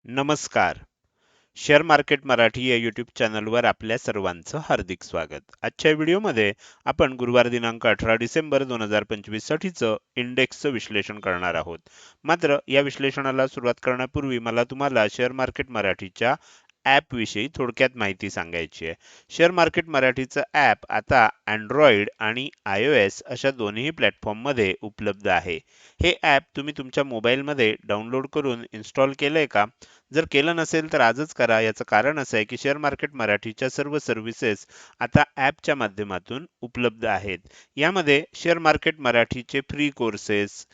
नमस्कार. Share market Marathi या YouTube चॅनलवर आपल्या सर्वांचं हार्दिक स्वागत. आजच्या व्हिडिओमध्ये आपण गुरुवार दिनांक 18 डिसेंबर 2025 साठीचं इंडेक्सचं विश्लेषण करणार आहोत. मात्र या विश्लेषणाला सुरुवात करण्यापूर्वी मला तुम्हाला शेअर मार्केट मराठीच्या ॲप विषयी थोडक्यात माहिती सांगायची आहे. शेअर मार्केट मराठीचं ॲप आता Android आणि iOS अशा दोन्ही प्लॅटफॉर्ममध्ये उपलब्ध आहे. हे ॲप तुम्ही तुमच्या मोबाईलमध्ये डाउनलोड करून इन्स्टॉल केलंय का? जर केलं नसेल तर आजच करा. याचं कारण असं आहे की शेअर मार्केट मराठीच्या सर्व सर्व्हिसेस आता ॲपच्या माध्यमातून उपलब्ध आहेत. यामध्ये शेअर मार्केट मराठीचे फ्री कोर्सेस,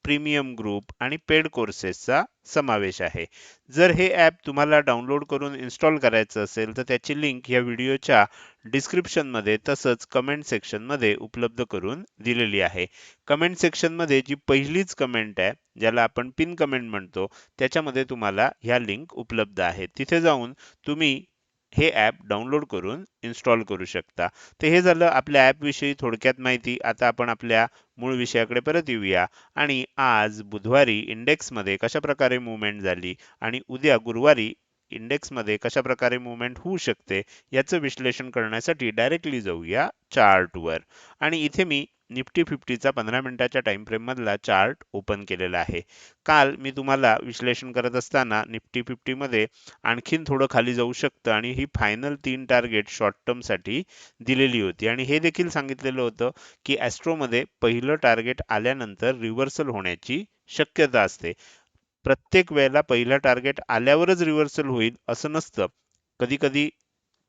प्रीमियम ग्रुप आणि पेड कोर्सेसचा समावेश आहे. जर हे ॲप तुम्हाला डाउनलोड करून इन्स्टॉल करायचं असेल तर त्याची लिंक या व्हिडिओच्या डिस्क्रिप्शनमध्ये तसंच कमेंट सेक्शनमध्ये उपलब्ध करून दिलेली आहे. कमेंट सेक्शनमध्ये जी पहिलीच कमेंट आहे, ज्याला आपण पिन कमेंट म्हणतो, त्याच्यामध्ये तुम्हाला ह्या लिंक उपलब्ध आहेत. तिथे जाऊन तुम्ही हे ॲप डाउनलोड करून इन्स्टॉल करू शकता. तर हे झालं आपल्या ॲपविषयी थोडक्यात माहिती. आता आपण आपल्या मूळ विषयाकडे परत येऊया आणि आज बुधवारी इंडेक्समध्ये कशाप्रकारे मूव्हमेंट झाली आणि उद्या गुरुवारी इंडेक्समध्ये कशाप्रकारे मूव्हमेंट होऊ शकते याचं विश्लेषण करण्यासाठी डायरेक्टली जाऊया चार्टवर. आणि इथे मी निफ्टी 50चा 15 मिनिटाच्या टाइम फ्रेम मधला चार्ट ओपन केलेला आहे. काल मी तुम्हाला विश्लेषण करत असताना निफ्टी 50 मध्ये आणखीन थोडं खाली जाऊ शकतं आणि ही फायनल 3 टार्गेट शॉर्ट टर्म साठी दिलेली होती आणि हे देखील सांगितलेलं होतं की ॲस्ट्रोमध्ये पहिलं टार्गेट आल्यानंतर रिव्हर्सल होण्याची शक्यता असते. प्रत्येक वेळेला पहिलं टार्गेट आल्यावरच रिव्हर्सल होईल असं नसतं. कधी कधी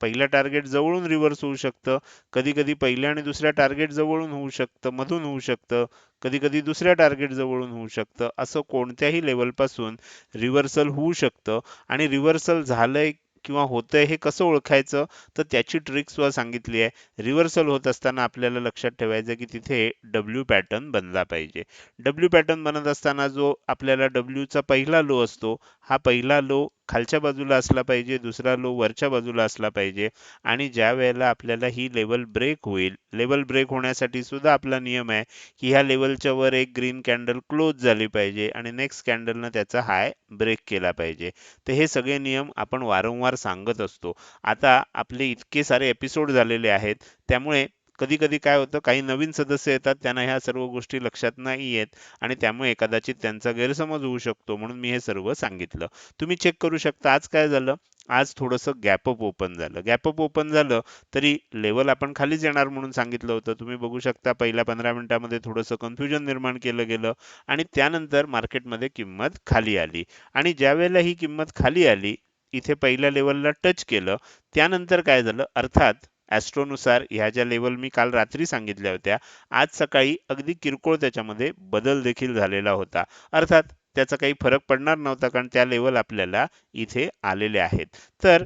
पहिलं टार्गेट जवळून रिव्हर्स होऊ शकतं, कधी कधी पहिल्या आणि दुसऱ्या टार्गेट जवळून होऊ शकतं, मधून होऊ शकतं, कधी कधी दुसऱ्या टार्गेट जवळून होऊ शकतं. असं कोणत्याही लेवलपासून रिव्हर्सल होऊ शकतं आणि रिव्हर्सल झालंय किंवा होतंय हे कसं ओळखायचं, तर त्याची ट्रिक सुद्धा सांगितली आहे. रिव्हर्सल होत असताना आपल्याला लक्षात ठेवायचं की तिथे डब्ल्यू पॅटर्न बनला पाहिजे. डब्ल्यू पॅटर्न बनत असताना जो आपल्याला डब्ल्यूचा पहिला लो असतो, हा पहिला लो खालच्या बाजूला असला पाहिजे, दुसरा लो वरच्या बाजूला असला पाहिजे. आणि ज्या वेळेला आपल्याला ही लेवल ब्रेक होईल, लेवल ब्रेक होण्यासाठी सुद्धा आपला नियम आहे की ह्या लेवलच्या वर एक ग्रीन कॅन्डल क्लोज झाली पाहिजे आणि नेक्स्ट कॅन्डलनं त्याचा हाय ब्रेक केला पाहिजे. तर हे सगळे नियम आपण वारंवार सांगत असतो. आता आपले इतके सारे एपिसोड झालेले आहेत, त्यामुळे कधी कधी काय होतं, काही नवीन सदस्य येतात, त्यांना ह्या सर्व गोष्टी लक्षात नाही येत आणि त्यामुळे कदाचित त्यांचा गैरसमज होऊ शकतो, म्हणून मी हे सर्व सांगितलं. तुम्ही चेक करू शकता आज काय झालं. आज थोडंसं गॅपअप ओपन झालं. गॅपअप ओपन झालं तरी लेवल आपण खालीच येणार म्हणून सांगितलं होतं. तुम्ही बघू शकता पहिल्या 15 मिनिटामध्ये थोडंसं कन्फ्युजन निर्माण केलं गेलं आणि त्यानंतर मार्केटमध्ये किंमत खाली आली आणि ज्या वेळेला ही किंमत खाली आली, इथे पहिल्या लेवलला टच केलं, त्यानंतर काय झालं, अर्थात ॲस्ट्रोनुसार ह्या ज्या लेवल मी काल रात्री सांगितल्या होत्या, आज सकाळी अगदी किरकोळ त्याच्यामध्ये बदल देखील झालेला होता. अर्थात त्याचा काही फरक पडणार नव्हता, कारण त्या लेवल आपल्याला इथे आलेले आहेत. तर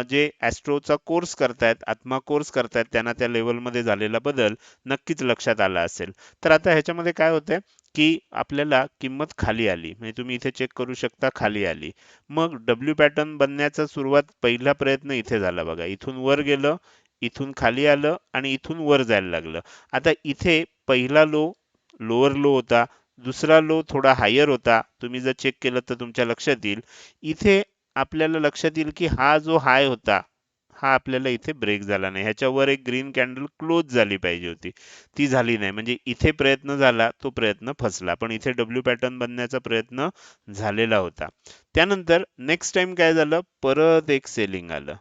जे ॲस्ट्रोचा कोर्स करतायत, आत्मा कोर्स करतायत, त्यांना त्या लेवलमध्ये झालेला बदल नक्कीच लक्षात आला असेल. तर आता ह्याच्यामध्ये काय होतंय की आपल्याला किंमत खाली आली, म्हणजे तुम्ही इथे चेक करू शकता खाली आली. मग डब्ल्यू पॅटर्न बनण्याचा सुरुवात पहिला प्रयत्न इथे झाला बघा. इथून वर गेलं, इथून खाली आलं आणि इथून वर जायला लागलं. आता इथे पहिला लो लोअर लो होता, दुसरा लो थोडा हायर होता. तुम्ही जर चेक केलं तर तुमच्या लक्षात येईल. इथे आपल्याला लक्षात येईल की हा जो हाय होता, हा आपल्याला इथे ब्रेक झाला नाही. ह्याच्यावर एक ग्रीन कॅन्डल क्लोज झाली पाहिजे होती, ती झाली नाही. म्हणजे इथे प्रयत्न झाला, तो प्रयत्न फसला. पण इथे डब्ल्यू पॅटर्न बनण्याचा प्रयत्न झालेला होता. त्यानंतर नेक्स्ट टाइम काय झालं, परत एक सेलिंग आलं,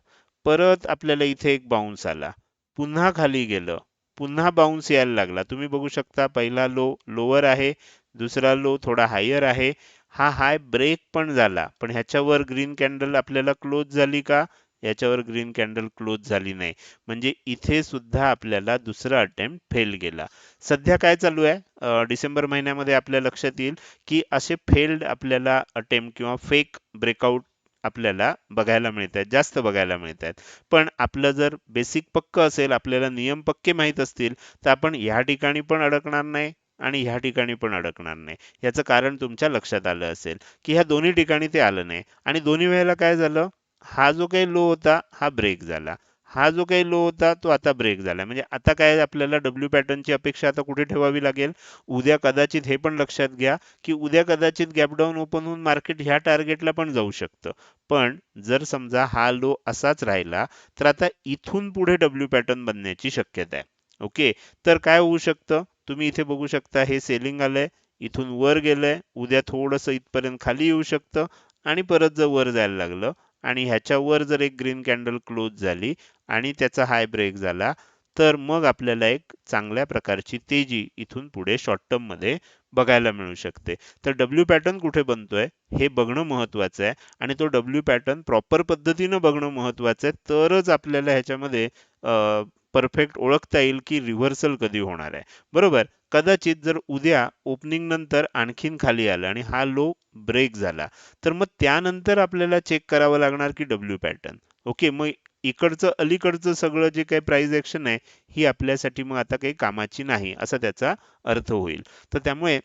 परत आपल्याला इथे एक बाउन्स आला, पुन्हा खाली गेलं, पुन्हा बाउन्स यायला लागला. तुम्ही बघू शकता पहिला लो लोअर आहे, दुसरा लो थोडा हायर आहे. हा हाय ब्रेक पण झाला, पण ह्याच्यावर ग्रीन कॅन्डल आपल्याला क्लोज झाली का? याच्यावर ग्रीन कॅन्डल क्लोज झाली नाही. म्हणजे इथे सुद्धा आपल्याला दुसरा अटेम्प्ट फेल गेला. सध्या काय चालू आहे, डिसेंबर महिन्यामध्ये आपल्या लक्षात येईल की असे फेल्ड आपल्याला अटेम्प्ट किंवा फेक ब्रेकआउट आपल्याला बघायला मिळत आहेत, जास्त बघायला मिळत आहेत. पण आपलं जर बेसिक पक्क असेल, आपल्याला नियम पक्के माहीत असतील, तर आपण ह्या ठिकाणी पण अडकणार नाही आणि ह्या ठिकाणी पण अडकणार नाही. याचं कारण तुमच्या लक्षात आलं असेल की ह्या दोन्ही ठिकाणी ते आलं नाही आणि दोन्ही वेळेला काय झालं, हा जो काही लो होता हा ब्रेक झाला, हा जो काही लो होता तो आता ब्रेक झाला. म्हणजे आता काय आपल्याला डब्ल्यू पॅटर्नची अपेक्षा आता कुठे ठेवावी लागेल? उद्या कदाचित हे पण लक्षात घ्या, की उद्या कदाचित गॅप डाऊन ओपन होऊन मार्केट ह्या टार्गेटला पण जाऊ शकतं. पण जर समजा हा लो असाच राहिला, तर आता इथून पुढे डब्ल्यू पॅटर्न बनण्याची शक्यता आहे. ओके. तर काय होऊ शकतं? तुम्ही इथे बघू शकता हे सेलिंग आलंय, इथून वर गेलंय, उद्या थोडंसं इथपर्यंत खाली येऊ शकतं आणि परत जर वर जायला लागलं आणि ह्याच्यावर जर एक ग्रीन कॅन्डल क्लोज झाली आणि त्याचा हाय ब्रेक झाला, तर मग आपल्याला एक चांगल्या प्रकारची तेजी इथून पुढे शॉर्ट टर्म मध्ये बघायला मिळू शकते. तर डब्ल्यू पॅटर्न कुठे बनतोय हे बघणं महत्वाचं आहे आणि तो डब्ल्यू पॅटर्न प्रॉपर पद्धतीनं बघणं महत्वाचं आहे. तरच आपल्याला ह्याच्यामध्ये परफेक्ट ओळखता येईल की रिव्हर्सल कधी होणार आहे. बरोबर. कदाचित जर उद्या ओपनिंग नंतर आणखीन खाली आलं आणि हा लो ब्रेक झाला, तर मग त्यानंतर आपल्याला चेक करावं लागणार की डब्ल्यू पॅटर्न. ओके. मग इकडचं अलीकडचं सगळं जे काही प्राइस ऍक्शन आहे ही आपल्यासाठी मग आता काही कामाची नाही असा त्याचा अर्थ होईल. तर त्यामुळे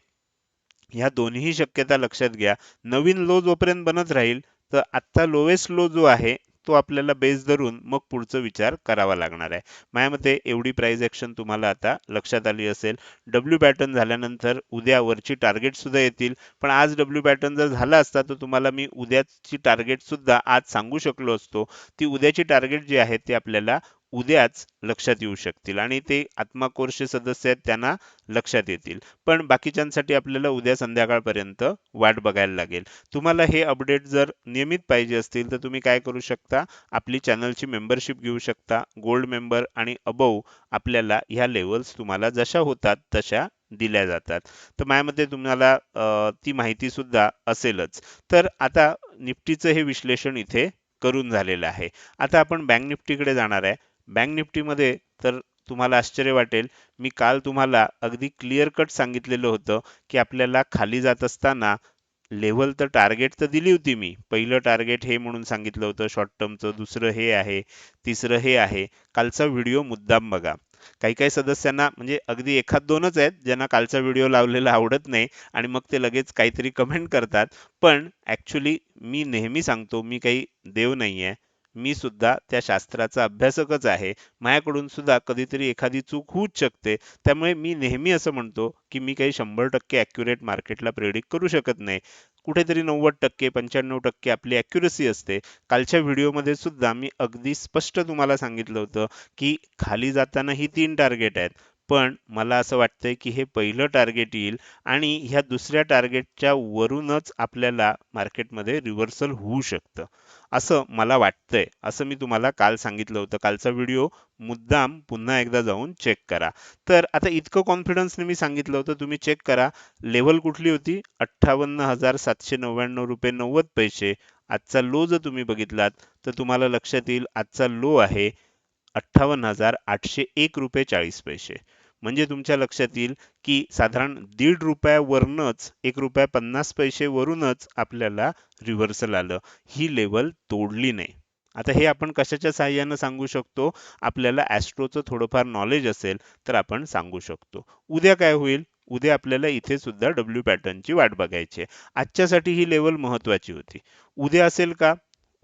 ह्या दोन्ही शक्यता लक्षात घ्या. नवीन लो जोपर्यंत बनत राहील, तर आत्ता लोएस्ट लो जो आहे तो आपल्याला बेस धरून मग पुढचा विचार करावा लागणार आहे. माझ्या मते एवढी प्राइस ऍक्शन तुम्हाला आता लक्षात आली असेल. डब्ल्यू पॅटर्न झाल्यानंतर उद्या वरची टार्गेट सुद्धा येतील. पण आज डब्ल्यू पॅटर्न जर झाला असता तर तुम्हाला मी उद्याची टार्गेट सुद्धा आज सांगू शकलो असतो. ती उद्याची टार्गेट जी आहे ते आपल्याला उद्याच लक्षात येऊ शकतील आणि ते आत्मा कोर्सचे सदस्य आहेत त्यांना लक्षात येतील. पण बाकीच्यांसाठी आपल्याला उद्या संध्याकाळपर्यंत वाट बघायला लागेल. तुम्हाला हे अपडेट जर नियमित पाहिजे असतील तर तुम्ही काय करू शकता? आपली चॅनलची मेंबरशिप घेऊ शकता. गोल्ड मेंबर आणि अबोव आपल्याला ह्या लेवल्स तुम्हाला जशा होतात तशा दिल्या जातात. तर माझ्या तुम्हाला ती माहिती सुद्धा असेलच. तर आता निफ्टीचं हे विश्लेषण इथे करून झालेलं आहे. आता आपण बँक निफ्टीकडे जाणार आहे. बँक निफ्टीमध्ये तर तुम्हाला आश्चर्य वाटेल, मी काल तुम्हाला अगदी क्लिअर कट सांगितलेलं होतं की आपल्याला खाली जात असताना लेव्हल तर टार्गेट तर दिली होती मी. पहिलं टार्गेट हे म्हणून सांगितलं होतं शॉर्ट टर्मचं, दुसरं हे आहे, तिसरं हे आहे. कालचा व्हिडिओ मुद्दाम बघा. काही काही सदस्यांना म्हणजे अगदी एखाद दोनच आहेत ज्यांना कालचा व्हिडिओ लावलेला आवडत नाही आणि मग ते लगेच काहीतरी कमेंट करतात. पण ऍक्च्युली मी नेहमी सांगतो मी काही देव नाहीये. मी सुद्धा त्या शास्त्राचा अभ्यासकच आहे. माझ्याकडून सुद्धा कधीतरी एखादी चूक होऊच शकते. त्यामुळे मी नेहमी असं म्हणतो की मी काही 100% ॲक्युरेट मार्केटला प्रेडिक्ट करू शकत नाही. कुठेतरी 90% 95% आपली ॲक्युरसी असते. कालच्या व्हिडिओमध्ये सुद्धा मी अगदी स्पष्ट तुम्हाला सांगितलं होतं की खाली जाताना ही 3 टार्गेट आहेत. पण मला असं वाटतंय की हे पहिलं टार्गेट येईल आणि ह्या दुसऱ्या टार्गेटच्या वरूनच आपल्याला मार्केटमध्ये रिव्हर्सल होऊ शकतं. असं मला वाटतंय. असं मी तुम्हाला काल सांगितलं होतं. कालचा व्हिडिओ मुद्दाम पुन्हा एकदा जाऊन चेक करा. तर आता इतकं कॉन्फिडन्सने मी सांगितलं होतं तुम्ही चेक करा. लेव्हल कुठली होती? 58,799 रुपये 90 पैसे. आजचा लो जर तुम्ही बघितलात तर तुम्हाला लक्षात येईल आजचा लो आहे 58,801 रुपये 40 पैसे. म्हणजे तुमच्या लक्षात येईल की साधारण ₹1.5 ₹1.50 वरूनच आपल्याला रिव्हर्सल आलं. ही लेव्हल तोडली नाही. आता हे आपण कशाच्या साहाय्यानं सांगू शकतो? आपल्याला ॲस्ट्रोचं थोडंफार नॉलेज असेल तर आपण सांगू शकतो. उद्या काय होईल? उद्या आपल्याला इथे सुद्धा डब्ल्यू पॅटर्नची वाट बघायची आहे. आजच्यासाठी ही लेव्हल महत्वाची होती. उद्या असेल का?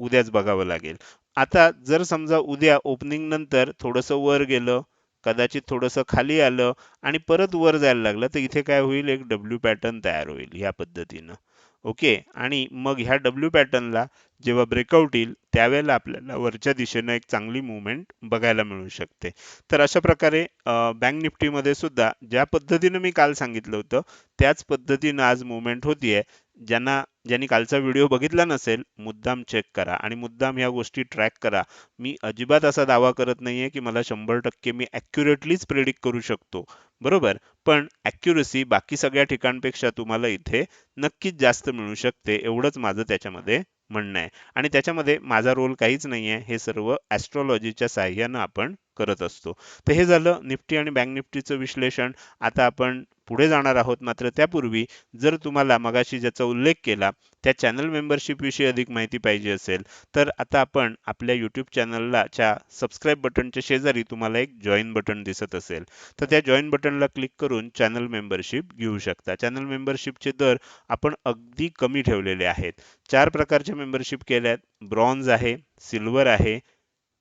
उद्याच बघावं लागेल. आता जर समजा उद्या ओपनिंग नंतर थोडंसं वर गेलं, कदाचित थोडंसं खाली आलं आणि परत वर जायला लागलं, तर इथे काय होईल? एक डब्ल्यू पॅटर्न तयार होईल ह्या पद्धतीनं. ओके. आणि मग ह्या डब्ल्यू पॅटर्नला जेव्हा ब्रेकआउट येईल त्यावेळेला आपल्याला वरच्या दिशेनं एक चांगली मूव्हमेंट बघायला मिळू शकते. तर अशा प्रकारे बँक निफ्टीमध्ये सुद्धा ज्या पद्धतीनं मी काल सांगितलं होतं त्याच पद्धतीनं आज मूव्हमेंट होतीये. ज्यांनी कालचा व्हिडिओ बघितला नसेल मुद्दाम चेक करा आणि मुद्दाम ह्या गोष्टी ट्रॅक करा. मी अजिबात असा दावा करत नाहीये की मला 100% मी ॲक्युरेटलीच प्रेडिक्ट करू शकतो. बरोबर. पण ॲक्युरसी बाकी सगळ्या ठिकाणपेक्षा तुम्हाला इथे नक्कीच जास्त मिळू शकते एवढंच माझं त्याच्यामध्ये म्हणणं आहे. आणि त्याच्यामध्ये माझा रोल काहीच नाहीये. हे सर्व ॲस्ट्रॉलॉजीच्या साहाय्यानं आपण करत असतो. तर हे झालं निफ्टी आणि बँक निफ्टीचं विश्लेषण. आता आपण पुढे जाणार आहोत. मात्र त्यापूर्वी जर तुम्हाला मगाशी ज्याचा उल्लेख केला त्या चॅनल मेंबरशिप विषयी अधिक माहिती पाहिजे असेल तर आता आपण आपल्या यूट्यूब चॅनलला च्या सबस्क्राईब बटनच्या शेजारी तुम्हाला एक जॉईन बटन दिसत असेल तर त्या जॉईन बटनला क्लिक करून चॅनल मेंबरशिप घेऊ शकता. चॅनल मेंबरशिपचे दर आपण अगदी कमी ठेवलेले आहेत. 4 प्रकारच्या मेंबरशिप केल्या आहेत. ब्रॉन्झ आहे, सिल्वर आहे,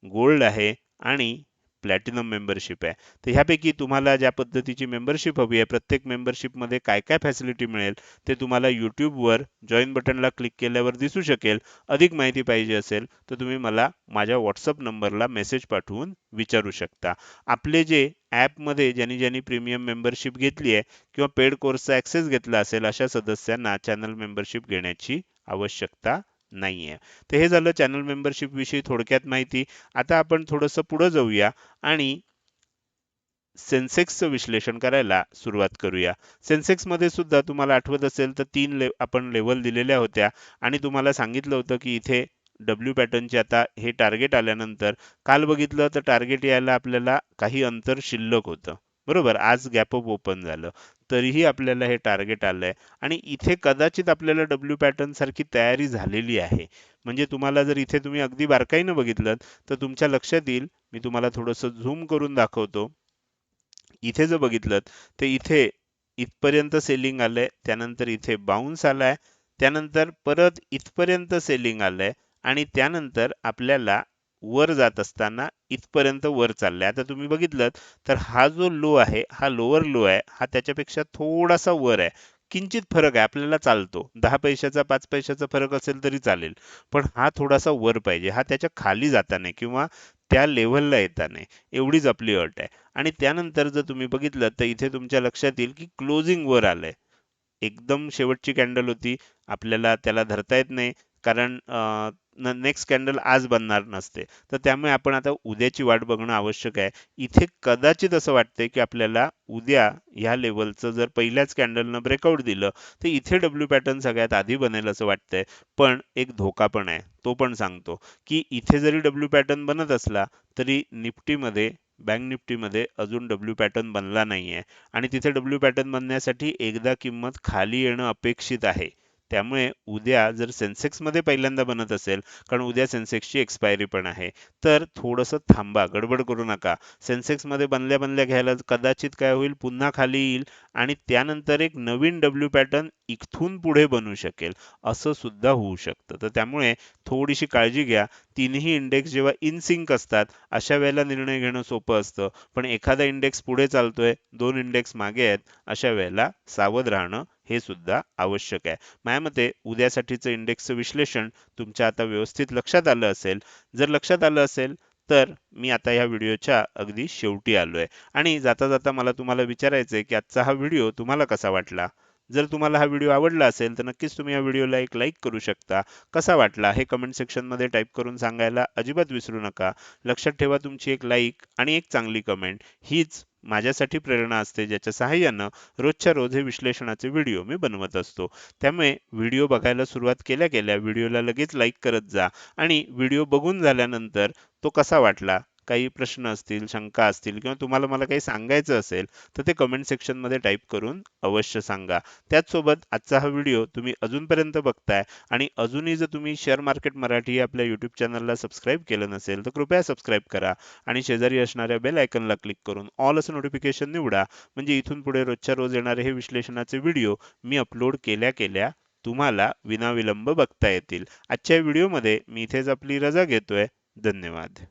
गोल्ड आहे आणि प्लॅटिनम मेंबरशिप आहे. तर ह्यापैकी तुम्हाला ज्या पद्धतीची मेंबरशिप हवी आहे, प्रत्येक मेंबरशिपमध्ये काय काय फॅसिलिटी मिळेल ते तुम्हाला यूट्यूबवर जॉईन बटनला क्लिक केल्यावर दिसू शकेल. अधिक माहिती पाहिजे असेल तर तुम्ही मला माझ्या व्हॉट्सअप नंबरला मेसेज पाठवून विचारू शकता. आपले जे ॲपमध्ये ज्यांनी ज्यांनी प्रीमियम मेंबरशिप घेतली आहे किंवा पेड कोर्सचा ॲक्सेस घेतला असेल अशा सदस्यांना चॅनल मेंबरशिप घेण्याची आवश्यकता नाहीये. तर हे झालं चॅनल मेंबरशिप विषयी थोडक्यात माहिती. आता आपण थोडंसं पुढे जाऊया आणि सेन्सेक्सचं विश्लेषण करायला सुरुवात करूया. सेन्सेक्समध्ये सुद्धा तुम्हाला आठवत असेल तर आपण लेवल दिलेल्या होत्या आणि तुम्हाला सांगितलं होतं की इथे डब्ल्यू पॅटर्नचे आता हे टार्गेट आल्यानंतर काल बघितलं तर टार्गेट यायला आपल्याला काही अंतर शिल्लक होतं. बरोबर, आज गॅप अप ओपन झालं तरीही आपल्याला हे टार्गेट आलंय आणि इथे कदाचित आपल्याला डब्ल्यू पॅटर्न सारखी तयारी झालेली आहे. म्हणजे तुम्हाला जर इथे तुम्ही अगदी बारकाईनं बघितलं तर तुमच्या लक्षात येईल. मी तुम्हाला थोडंसं झूम करून दाखवतो. इथे जर बघितलं तर इथे इथपर्यंत सेलिंग आलंय, त्यानंतर इथे बाउन्स आलाय, त्यानंतर परत इथपर्यंत सेलिंग आलंय आणि त्यानंतर आपल्याला वर जात असताना इथपर्यंत वर चाललंय. आता तुम्ही बघितलं तर हा जो लो आहे, हा लोअर लो आहे, हा त्याच्यापेक्षा थोडासा वर आहे. किंचित फरक आहे, आपल्याला चालतो. 10 पैशाचा 5 पैशाचा फरक असेल तरी चालेल, पण हा थोडासा वर पाहिजे. हा त्याच्या खाली जाता नाही किंवा त्या लेव्हलला येता नाही, एवढीच आपली अट आहे. आणि त्यानंतर जर तुम्ही बघितलं तर इथे तुमच्या लक्षात येईल की क्लोजिंग वर आलंय. एकदम शेवटची कॅन्डल होती, आपल्याला त्याला धरता येत नाही कारण नेक्स्ट कॅन्डल आज बनणार नसते. तर त्यामुळे आपण आता उद्याची वाट बघणं आवश्यक आहे. इथे कदाचित असं वाटतंय की आपल्याला उद्या ह्या लेवलचं जर पहिल्याच कॅन्डलनं ब्रेकआउट दिलं तर इथे डब्ल्यू पॅटर्न सगळ्यात आधी बनेल असं वाटतंय. पण एक धोका पण आहे, तो पण सांगतो की इथे जरी डब्ल्यू पॅटर्न बनत असला तरी निफ्टीमध्ये बँक निफ्टीमध्ये अजून डब्ल्यू पॅटर्न बनला नाहीये आणि तिथे डब्ल्यू पॅटर्न बनण्यासाठी एकदा किंमत खाली येणं अपेक्षित आहे. त्यामुळे उद्या जर सेन्सेक्समध्ये पहिल्यांदा बनत असेल, कारण उद्या सेन्सेक्सची एक्सपायरी पण आहे, तर थोडंसं थांबा, गडबड करू नका. सेन्सेक्समध्ये बनल्या बनल्या घ्यायला कदाचित काय होईल, पुन्हा खाली येईल आणि त्यानंतर एक नवीन डब्ल्यू पॅटर्न इथून पुढे बनू शकेल, असं सुद्धा होऊ शकतं. तर त्यामुळे थोडीशी काळजी घ्या. तिन्ही इंडेक्स जेव्हा इन सिंक असतात अशा वेळेला निर्णय घेणं सोपं असतं, पण एखादा इंडेक्स पुढे चालतोय, दोन इंडेक्स मागे आहेत, अशा वेळेला सावध राहणं हे सुद्धा आवश्यक आहे. माझ्या मते उद्यासाठीचं इंडेक्सचं विश्लेषण तुमच्या आता व्यवस्थित लक्षात आलं असेल. जर लक्षात आलं असेल तर मी आता या व्हिडिओच्या अगदी शेवटी आलोय आणि जाता जाता मला तुम्हाला विचारायचंय की आजचा हा व्हिडिओ तुम्हाला कसा वाटला. जर तुम्हाला हा व्हिडिओ आवडला असेल तर नक्कीच तुम्ही या व्हिडिओला एक लाईक करू शकता. कसा वाटला हे कमेंट सेक्शनमध्ये टाईप करून सांगायला अजिबात विसरू नका. लक्षात ठेवा, तुमची एक लाईक आणि एक चांगली कमेंट हीच माझ्यासाठी प्रेरणा असते, ज्याच्या सहाय्यानं रोजच्या रोज हे विश्लेषणाचे व्हिडिओ मी बनवत असतो. त्यामुळे व्हिडिओ बघायला सुरुवात केल्या केल्या व्हिडिओला लगेच लाईक करत जा आणि व्हिडिओ बघून झाल्यानंतर तो कसा वाटला, काही प्रश्न असतील, शंका असतील किंवा तुम्हाला मला काही सांगायचं असेल तर ते कमेंट सेक्शनमध्ये टाईप करून अवश्य सांगा. त्याचसोबत आजचा हा व्हिडिओ तुम्ही अजूनपर्यंत बघताय आणि अजूनही जर तुम्ही शेअर मार्केट मराठी या आपल्या यूट्यूब चॅनलला सबस्क्राईब केलं नसेल तर कृपया सबस्क्राईब करा आणि शेजारी असणाऱ्या बेल आयकनला क्लिक करून ऑल असं नोटिफिकेशन निवडा. म्हणजे इथून पुढे रोजच्या रोज येणारे हे विश्लेषणाचे व्हिडिओ मी अपलोड केल्या केल्या तुम्हाला विनाविलंब बघता येतील. आजच्या व्हिडिओमध्ये मी इथेच आपली रजा घेतोय. धन्यवाद.